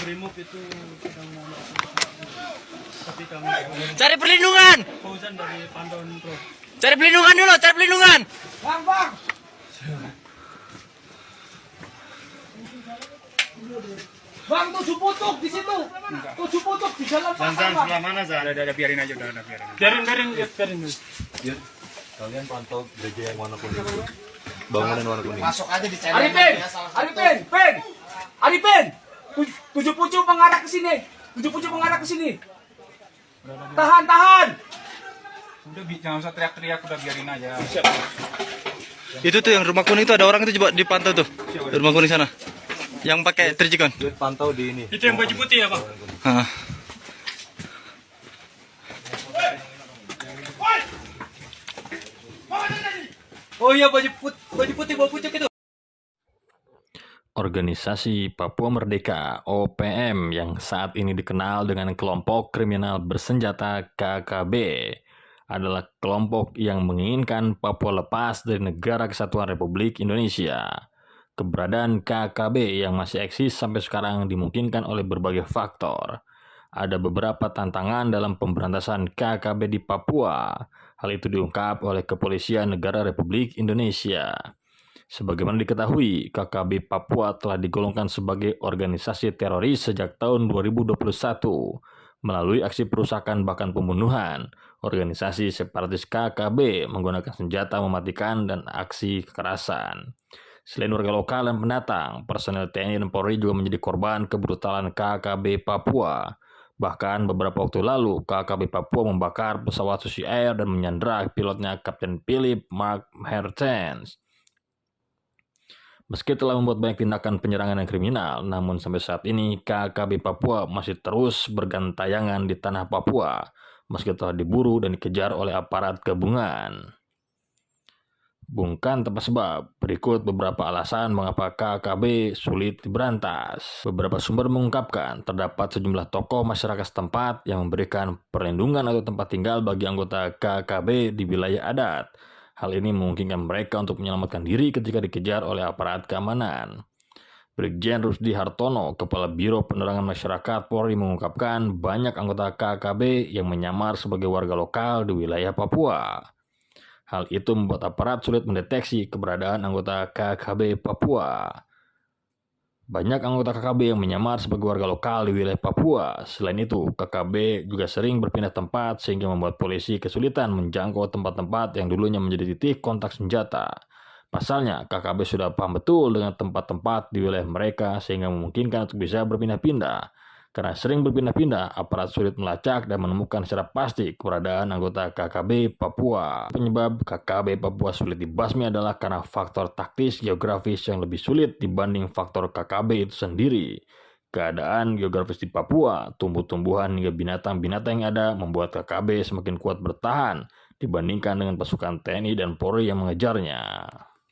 Brimob itu sedang tapi kami Cari perlindungan. Fauzan dari Pantauan Pro. Cari perlindungan dulu, cari perlindungan. Bang. Bang, 7 putuk di situ. 7 putuk di dalam Zan, pasar, Bang. sebelah mana Zan? Udah biarin aja, udah biarin. Biarin. Yud, kalian pantau gereja yang warna kuning. Bangunan warna kuning. Masuk aja di channel. Arifin. 7 pucuk mengarah ke sini. 7 pucuk mengarah ke sini. Tahan. Udah jangan usah teriak-teriak, udah biarin aja. Itu tuh yang rumah kuning itu ada orang itu coba dipantau tuh. Di rumah kuning sana. Yang pakai tricikon. Yud, pantau di ini. Itu yang baju putih ya, Bang? Hah. Oh iya, baju putih bawa pucuk itu. Organisasi Papua Merdeka (OPM) yang saat ini dikenal dengan kelompok kriminal bersenjata KKB adalah kelompok yang menginginkan Papua lepas dari Negara Kesatuan Republik Indonesia. Keberadaan KKB yang masih eksis sampai sekarang dimungkinkan oleh berbagai faktor. Ada beberapa tantangan dalam pemberantasan KKB di Papua. Hal itu diungkap oleh Kepolisian Negara Republik Indonesia. Sebagaimana diketahui, KKB Papua telah digolongkan sebagai organisasi teroris sejak tahun 2021. Melalui aksi perusakan bahkan pembunuhan, organisasi separatis KKB menggunakan senjata mematikan dan aksi kekerasan. Selain warga lokal dan pendatang, personel TNI dan Polri juga menjadi korban kebrutalan KKB Papua. Bahkan beberapa waktu lalu, KKB Papua membakar pesawat Susi Air dan menyandra pilotnya Kapten Philip Mark Mertens. Meski telah membuat banyak tindakan penyerangan yang kriminal, namun sampai saat ini KKB Papua masih terus bergantayangan di tanah Papua, meski telah diburu dan dikejar oleh aparat gabungan. Bukan tanpa sebab, berikut beberapa alasan mengapa KKB sulit diberantas. Beberapa sumber mengungkapkan terdapat sejumlah tokoh masyarakat setempat yang memberikan perlindungan atau tempat tinggal bagi anggota KKB di wilayah adat. Hal ini memungkinkan mereka untuk menyelamatkan diri ketika dikejar oleh aparat keamanan. Brigjen Rusdi Hartono, Kepala Biro Penerangan Masyarakat Polri mengungkapkan banyak anggota KKB yang menyamar sebagai warga lokal di wilayah Papua. Hal itu membuat aparat sulit mendeteksi keberadaan anggota KKB Papua. Banyak anggota KKB yang menyamar sebagai warga lokal di wilayah Papua. Selain itu, KKB juga sering berpindah tempat sehingga membuat polisi kesulitan menjangkau tempat-tempat yang dulunya menjadi titik kontak senjata. Pasalnya, KKB sudah paham betul dengan tempat-tempat di wilayah mereka sehingga memungkinkan untuk bisa berpindah-pindah. Karena sering berpindah-pindah, aparat sulit melacak dan menemukan secara pasti keberadaan anggota KKB Papua. Penyebab KKB Papua sulit dibasmi adalah karena faktor taktis geografis yang lebih sulit dibanding faktor KKB itu sendiri. Keadaan geografis di Papua, tumbuh-tumbuhan hingga binatang-binatang yang ada membuat KKB semakin kuat bertahan dibandingkan dengan pasukan TNI dan Polri yang mengejarnya.